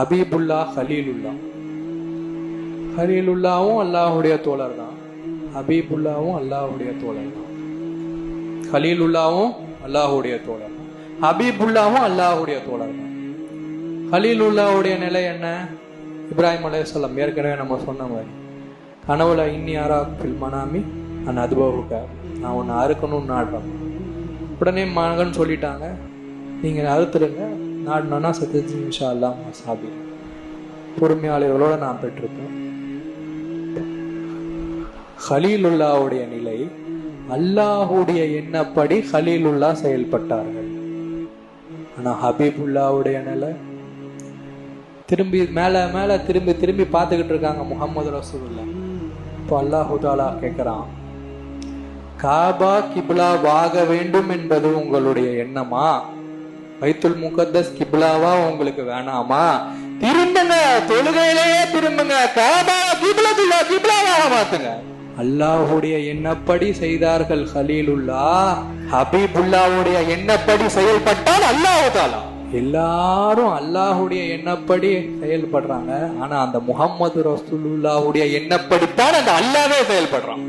ஹபீபுல்லா, ஹலீலுல்லா. ஹலீலுல்லாவும் அல்லாஹுடைய தோழர் தான், ஹபீபுல்லாவும் அல்லாஹுடைய தோழர் தான். ஹலீலுல்லாவும் அல்லாஹுடைய தோழர் தான், ஹபீபுல்லாவும் அல்லாஹுடைய தோழர் தான். ஹலீலுல்லாவுடைய நிலை என்ன? இப்ராஹிம் அலைஹிஸ்ஸலாம் ஏற்கனவே நம்ம சொன்ன மாதிரி கனவுல இன்னி யாரா மனாமி நான் அதுபாவுக்க, நான் உன்னை அறுக்கணும்னு நாடுறேன். உடனே மகன் சொல்லிட்டாங்க, நீங்கள் அறுத்துருங்க, நாடுனா சத்தியத்து இன்ஷா அல்லாஹ் சாபி பொறுமையாளர்களோட நான் பெற்றிருப்பேன். ஹலீலுல்லாவுடைய நிலை, அல்லாஹுடைய எண்ணப்படி ஹலீலுல்லா செயல்பட்டார்கள். ஆனா ஹபீபுல்லாவுடைய நிலை திரும்பி மேல மேல திரும்பி திரும்பி பார்த்துக்கிட்டு இருக்காங்க முஹம்மது ரசூலுல்லாஹ். இப்போ அல்லாஹு தஆலா கேட்கிறான், காபா கிப்லாவாக வேண்டும் என்பது உங்களுடைய எண்ணமா? பைத்துல் முகத்தஸ் கிப்லாவா உங்களுக்கு வேணாமா? திரும்புங்க, தொழுகையிலேயே திரும்புங்க, காபா கிப்லத்துல்லா கிப்லாவாக மாத்துங்க. அல்லாஹுடைய எண்ணப்படி செய்தார்கள் ஹலீலுல்லா, ஹபீபுல்லாவுடைய எண்ணப்படி செயல்பட்டால் அல்லாஹு தஆலா. எல்லாரும் அல்லாஹுடைய எண்ணப்படி செயல்படுறாங்க, ஆனா அந்த முஹம்மது ரசூலுல்லாஹுடைய எண்ணப்படித்தான் அந்த அல்லாஹ்வே செயல்படுறான்.